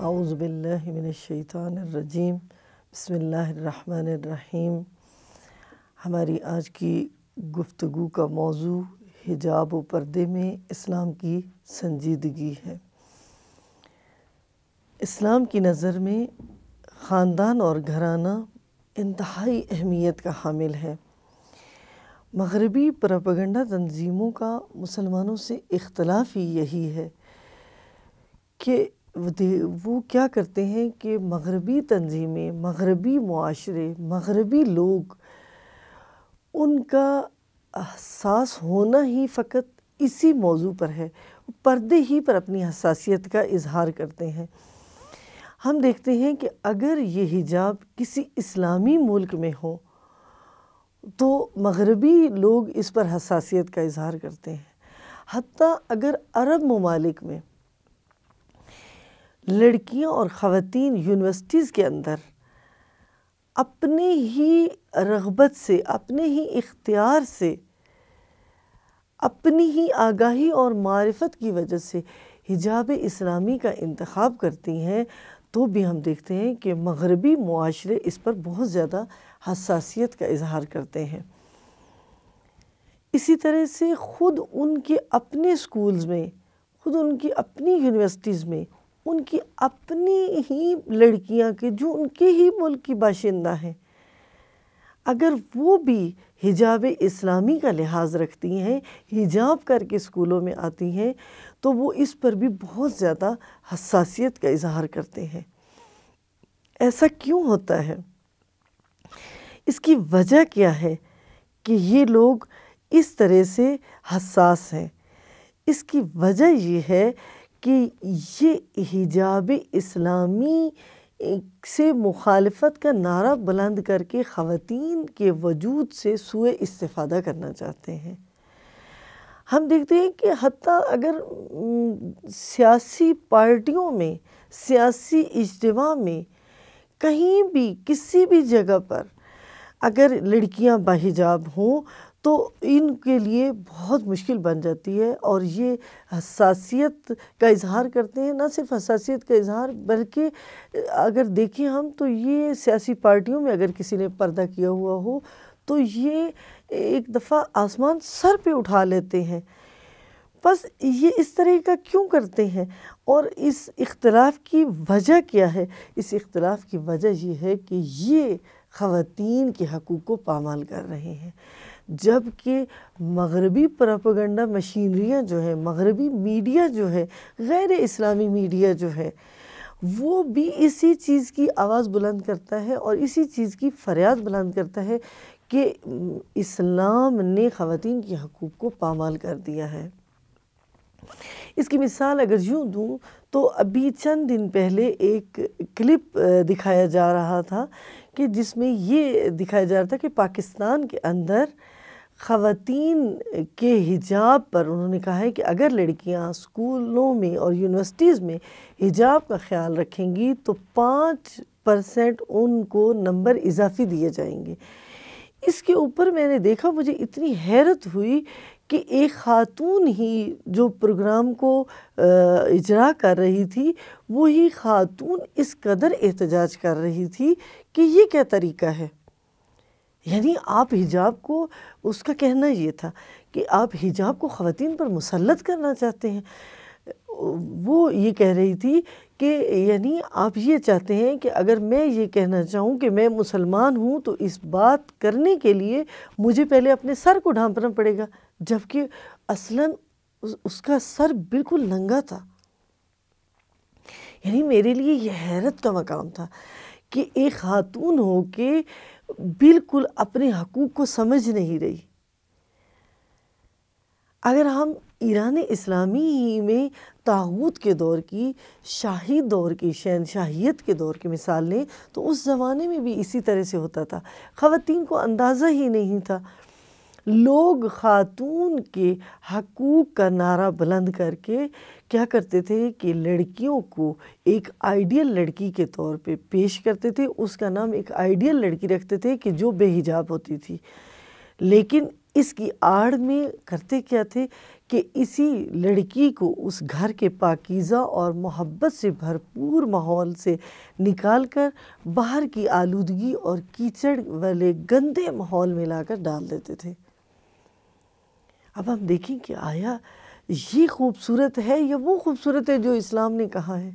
اعوذ باللہ من الشیطان الرجیم، بسم اللہ الرحمن الرحیم۔ ہماری آج کی گفتگو کا موضوع حجاب و پردے میں اسلام کی سنجیدگی ہے۔ اسلام کی نظر میں خاندان اور گھرانہ انتہائی اہمیت کا حامل ہے۔ مغربی پروپیگنڈا تنظیموں کا مسلمانوں سے اختلاف ہی یہی ہے کہ وہ کیا کرتے ہیں کہ مغربی تنظیمیں، مغربی معاشرے، مغربی لوگ، ان کا حساس ہونا ہی فقط اسی موضوع پر ہے، پردے ہی پر اپنی حساسیت کا اظہار کرتے ہیں۔ ہم دیکھتے ہیں کہ اگر یہ حجاب کسی اسلامی ملک میں ہو تو مغربی لوگ اس پر حساسیت کا اظہار کرتے ہیں۔ حتیٰ اگر عرب ممالک میں لڑکیاں اور خواتین یونیورسٹیز کے اندر اپنے ہی رغبت سے، اپنے ہی اختیار سے، اپنی ہی آگاہی اور معرفت کی وجہ سے حجاب اسلامی کا انتخاب کرتی ہیں، تو بھی ہم دیکھتے ہیں کہ مغربی معاشرے اس پر بہت زیادہ حساسیت کا اظہار کرتے ہیں۔ اسی طرح سے خود ان کے اپنے سکولز میں، خود ان کی اپنی یونیورسٹیز میں، ان کی اپنی ہی لڑکیاں کے جو ان کے ہی ملک کی باشندہ ہیں، اگر وہ بھی حجاب اسلامی کا لحاظ رکھتی ہیں، حجاب کر کے اسکولوں میں آتی ہیں، تو وہ اس پر بھی بہت زیادہ حساسیت کا اظہار کرتے ہیں۔ ایسا کیوں ہوتا ہے؟ اس کی وجہ کیا ہے کہ یہ لوگ اس طرح سے حساس ہیں؟ اس کی وجہ یہ ہے کہ یہ حجاب اسلامی سے مخالفت کا نعرہ بلند کر کے خواتین کے وجود سے سوء استفادہ کرنا چاہتے ہیں۔ ہم دیکھتے ہیں کہ حتیٰ اگر سیاسی پارٹیوں میں، سیاسی اجتماع میں، کہیں بھی کسی بھی جگہ پر اگر لڑکیاں باحجاب ہوں تو ان کے لیے بہت مشکل بن جاتی ہے، اور یہ حساسیت کا اظہار کرتے ہیں۔ نہ صرف حساسیت کا اظہار، بلکہ اگر دیکھیں ہم تو یہ سیاسی پارٹیوں میں اگر کسی نے پردہ کیا ہوا ہو تو یہ ایک دفعہ آسمان سر پہ اٹھا لیتے ہیں۔ بس یہ اس طرح کا کیوں کرتے ہیں؟ اور اس اختلاف کی وجہ کیا ہے؟ اس اختلاف کی وجہ یہ ہے کہ یہ خواتین کے حقوق کو پامال کر رہے ہیں، جبکہ مغربی پروپیگنڈا مشینریاں جو ہیں، مغربی میڈیا جو ہے، غیر اسلامی میڈیا جو ہے، وہ بھی اسی چیز کی آواز بلند کرتا ہے اور اسی چیز کی فریاد بلند کرتا ہے کہ اسلام نے خواتین کے حقوق کو پامال کر دیا ہے۔ اس کی مثال اگر یوں دوں تو ابھی چند دن پہلے ایک کلپ دکھایا جا رہا تھا کہ جس میں یہ دکھایا جا رہا تھا کہ پاکستان کے اندر خواتین کے حجاب پر انہوں نے کہا ہے کہ اگر لڑکیاں اسکولوں میں اور یونیورسٹیز میں حجاب کا خیال رکھیں گی تو 5% ان کو نمبر اضافی دیے جائیں گے۔ اس کے اوپر میں نے دیکھا، مجھے اتنی حیرت ہوئی کہ ایک خاتون ہی جو پروگرام کو اجرا کر رہی تھی، وہی خاتون اس قدر احتجاج کر رہی تھی کہ یہ کیا طریقہ ہے؟ یعنی آپ حجاب کو، اس کا کہنا یہ تھا کہ آپ حجاب کو خواتین پر مسلط کرنا چاہتے ہیں۔ وہ یہ کہہ رہی تھی کہ یعنی آپ یہ چاہتے ہیں کہ اگر میں یہ کہنا چاہوں کہ میں مسلمان ہوں تو اس بات کرنے کے لیے مجھے پہلے اپنے سر کو ڈھانپنا پڑے گا، جبکہ اصلاً اس کا سر بالکل ننگا تھا۔ یعنی میرے لیے یہ حیرت کا مقام تھا کہ ایک خاتون ہو کے بالکل اپنے حقوق کو سمجھ نہیں رہی۔ اگر ہم ایران اسلامی میں طاغوت کے دور کی، شاہی دور کی، شہنشاہیت کے دور کی مثال لیں تو اس زمانے میں بھی اسی طرح سے ہوتا تھا۔ خواتین کو اندازہ ہی نہیں تھا۔ لوگ خاتون کے حقوق کا نعرہ بلند کر کے کیا کرتے تھے کہ لڑکیوں کو ایک آئیڈیل لڑکی کے طور پہ پیش کرتے تھے، اس کا نام ایک آئیڈیل لڑکی رکھتے تھے کہ جو بے حجاب ہوتی تھی۔ لیکن اس کی آڑ میں کرتے کیا تھے کہ اسی لڑکی کو اس گھر کے پاکیزہ اور محبت سے بھرپور ماحول سے نکال کر باہر کی آلودگی اور کیچڑ والے گندے ماحول میں لا کر ڈال دیتے تھے۔ اب ہم دیکھیں کہ آیا یہ خوبصورت ہے یا وہ خوبصورت ہے جو اسلام نے کہا ہے؟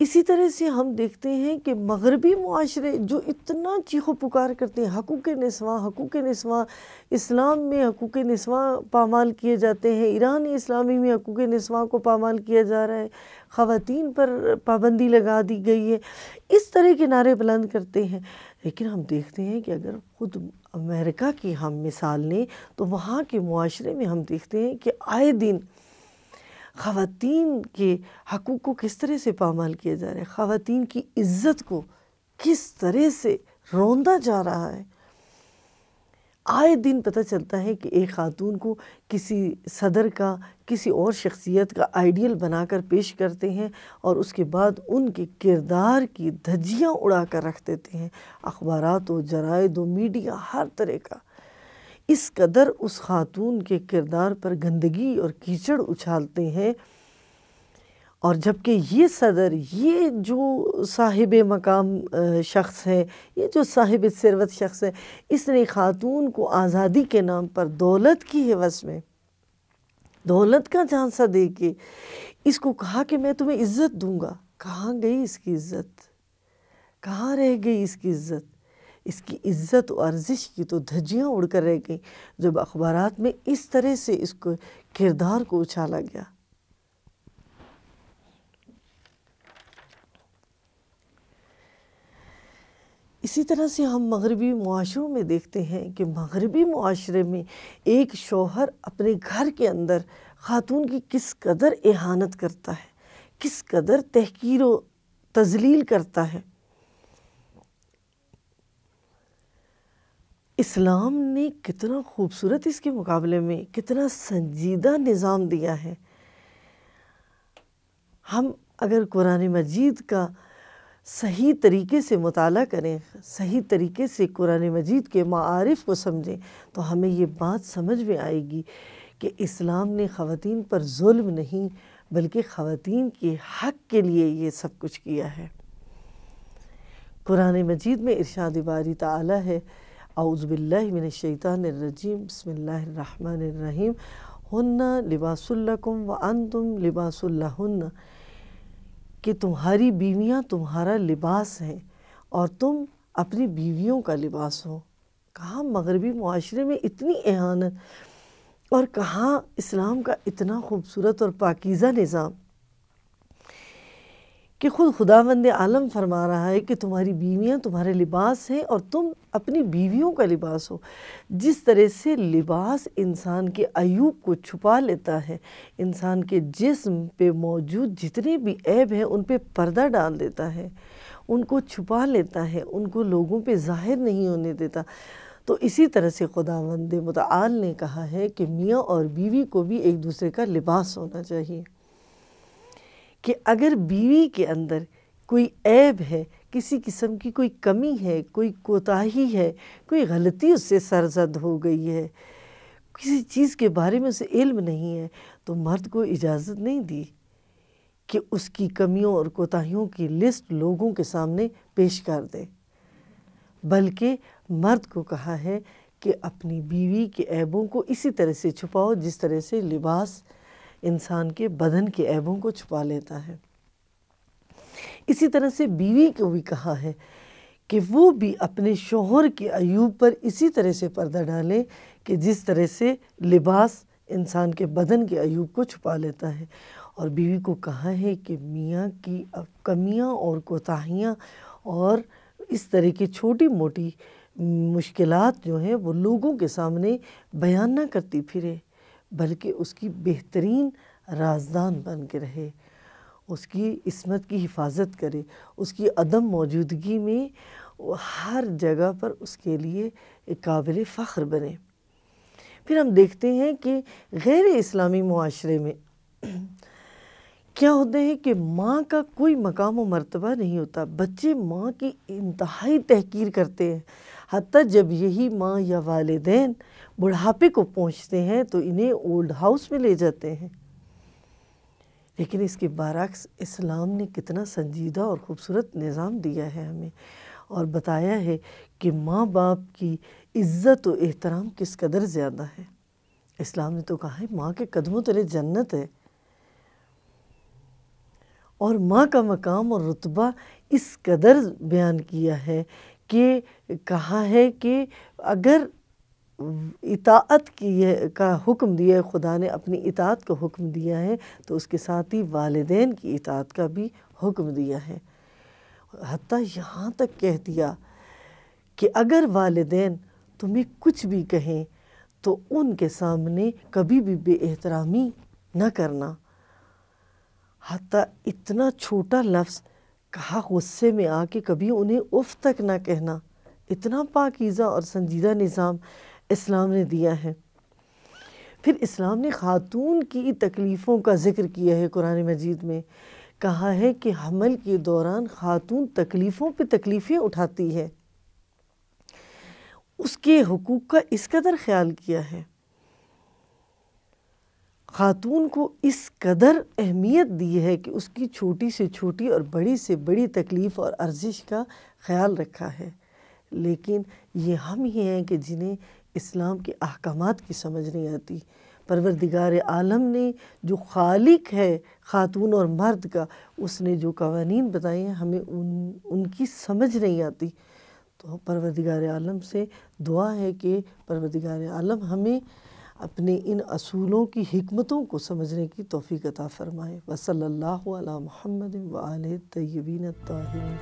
اسی طرح سے ہم دیکھتے ہیں کہ مغربی معاشرے جو اتنا چیخ و پکار کرتے ہیں حقوق نسواں، حقوق نسواں، اسلام میں حقوق نسواں پامال کیے جاتے ہیں، ایران اسلامی میں حقوق نسواں کو پامال کیا جا رہا ہے، خواتین پر پابندی لگا دی گئی ہے، اس طرح کے نعرے بلند کرتے ہیں۔ لیکن ہم دیکھتے ہیں کہ اگر خود امریکہ کی ہم مثال لیں تو وہاں کے معاشرے میں ہم دیکھتے ہیں کہ آئے دن خواتین کے حقوق کو کس طرح سے پامال کیا جا رہا ہے، خواتین کی عزت کو کس طرح سے روندا جا رہا ہے۔ آئے دن پتہ چلتا ہے کہ ایک خاتون کو کسی صدر کا، کسی اور شخصیت کا آئیڈیل بنا کر پیش کرتے ہیں اور اس کے بعد ان کے کردار کی دھجیاں اڑا کر رکھ دیتے ہیں، اخبارات و جرائد و میڈیا ہر طرح کا اس قدر اس خاتون کے کردار پر گندگی اور کیچڑ اچھالتے ہیں۔ اور جبکہ یہ صدر، یہ جو صاحب مقام شخص ہے، یہ جو صاحب ثروت شخص ہے، اس نے خاتون کو آزادی کے نام پر دولت کی حوث میں، دولت کا جھانسا دے کے اس کو کہا کہ میں تمہیں عزت دوں گا۔ کہاں گئی اس کی عزت؟ کہاں رہ گئی اس کی عزت؟ اس کی عزت و ارزش کی تو دھجیاں اڑ کر رہ گئیں جب اخبارات میں اس طرح سے اس کو کردار کو اچھالا گیا۔ اسی طرح سے ہم مغربی معاشروں میں دیکھتے ہیں کہ مغربی معاشرے میں ایک شوہر اپنے گھر کے اندر خاتون کی کس قدر اہانت کرتا ہے، کس قدر تحقیر و تذلیل کرتا ہے۔ اسلام نے کتنا خوبصورت اس کے مقابلے میں کتنا سنجیدہ نظام دیا ہے۔ ہم اگر قرآن مجید کا صحیح طریقے سے مطالعہ کریں، صحیح طریقے سے قرآن مجید کے معارف کو سمجھیں تو ہمیں یہ بات سمجھ میں آئے گی کہ اسلام نے خواتین پر ظلم نہیں بلکہ خواتین کے حق کے لیے یہ سب کچھ کیا ہے۔ قرآن مجید میں ارشاد باری تعالیٰ ہے، اعوذ باللہ من الشیطان الرجیم، بسم اللہ الرحمن الرحیم، ہن لباس لکم وانتم لباس لہن، کہ تمہاری بیویاں تمہارا لباس ہیں اور تم اپنی بیویوں کا لباس ہو۔ کہاں مغربی معاشرے میں اتنی اہانت اور کہاں اسلام کا اتنا خوبصورت اور پاکیزہ نظام کہ خود خداوند عالم فرما رہا ہے کہ تمہاری بیویاں تمہارے لباس ہیں اور تم اپنی بیویوں کا لباس ہو۔ جس طرح سے لباس انسان کے عیوب کو چھپا لیتا ہے، انسان کے جسم پہ موجود جتنے بھی عیب ہیں ان پہ پردہ ڈال دیتا ہے، ان کو چھپا لیتا ہے، ان کو لوگوں پہ ظاہر نہیں ہونے دیتا، تو اسی طرح سے خداوند متعال نے کہا ہے کہ میاں اور بیوی کو بھی ایک دوسرے کا لباس ہونا چاہیے، کہ اگر بیوی کے اندر کوئی عیب ہے، کسی قسم کی کوئی کمی ہے، کوئی کوتاہی ہے، کوئی غلطی اس سے سرزد ہو گئی ہے، کسی چیز کے بارے میں اسے علم نہیں ہے، تو مرد کو اجازت نہیں دی کہ اس کی کمیوں اور کوتاہیوں کی لسٹ لوگوں کے سامنے پیش کر دے، بلکہ مرد کو کہا ہے کہ اپنی بیوی کے عیبوں کو اسی طرح سے چھپاؤ جس طرح سے لباس انسان کے بدن کے عیبوں کو چھپا لیتا ہے۔ اسی طرح سے بیوی کو بھی کہا ہے کہ وہ بھی اپنے شوہر کے عیوب پر اسی طرح سے پردہ ڈالے کہ جس طرح سے لباس انسان کے بدن کے عیوب کو چھپا لیتا ہے، اور بیوی کو کہا ہے کہ میاں کی کمیاں اور کوتاہیاں اور اس طرح کی چھوٹی موٹی مشکلات جو ہیں وہ لوگوں کے سامنے بیان نہ کرتی پھرے، بلکہ اس کی بہترین رازدان بن کے رہے، اس کی عصمت کی حفاظت کرے، اس کی عدم موجودگی میں ہر جگہ پر اس کے لیے ایک قابل فخر بنے۔ پھر ہم دیکھتے ہیں کہ غیر اسلامی معاشرے میں کیا ہوتا ہے کہ ماں کا کوئی مقام و مرتبہ نہیں ہوتا، بچے ماں کی انتہائی تحقیر کرتے ہیں، حتیٰ جب یہی ماں یا والدین بڑھاپے کو پہنچتے ہیں تو انہیں اولڈ ہاؤس میں لے جاتے ہیں۔ لیکن اس کے برعکس اسلام نے کتنا سنجیدہ اور خوبصورت نظام دیا ہے ہمیں، اور بتایا ہے کہ ماں باپ کی عزت و احترام کس قدر زیادہ ہے۔ اسلام نے تو کہا ہے ماں کے قدموں تلے جنت ہے، اور ماں کا مقام اور رتبہ اس قدر بیان کیا ہے کہ کہا ہے کہ اگر اطاعت کا حکم دیا ہے، خدا نے اپنی اطاعت کا حکم دیا ہے، تو اس کے ساتھ ہی والدین کی اطاعت کا بھی حکم دیا ہے۔ حتیٰ یہاں تک کہہ دیا کہ اگر والدین تمہیں کچھ بھی کہیں تو ان کے سامنے کبھی بھی بے احترامی نہ کرنا۔ حتیٰ اتنا چھوٹا لفظ کہا غصے میں آ کے کبھی انہیں اف تک نہ کہنا۔ اتنا پاکیزہ اور سنجیدہ نظام اسلام نے دیا ہے۔ پھر اسلام نے خاتون کی تکلیفوں کا ذکر کیا ہے قرآن مجید میں، کہا ہے کہ حمل کے دوران خاتون تکلیفوں پہ تکلیفیں اٹھاتی ہے، اس کے حقوق کا اس قدر خیال کیا ہے، خاتون کو اس قدر اہمیت دی ہے کہ اس کی چھوٹی سے چھوٹی اور بڑی سے بڑی تکلیف اور ارزش کا خیال رکھا ہے۔ لیکن یہ ہم ہی ہیں کہ جنہیں اسلام کے احکامات کی سمجھ نہیں آتی۔ پروردگار عالم نے جو خالق ہے خاتون اور مرد کا، اس نے جو قوانین بتائے ہیں ہمیں ان کی سمجھ نہیں آتی۔ تو پروردگار عالم سے دعا ہے کہ پروردگار عالم ہمیں اپنے ان اصولوں کی حکمتوں کو سمجھنے کی توفیق عطا فرمائے۔ وصلی اللہ علی محمد وآلہ الطیبین الطاہرین۔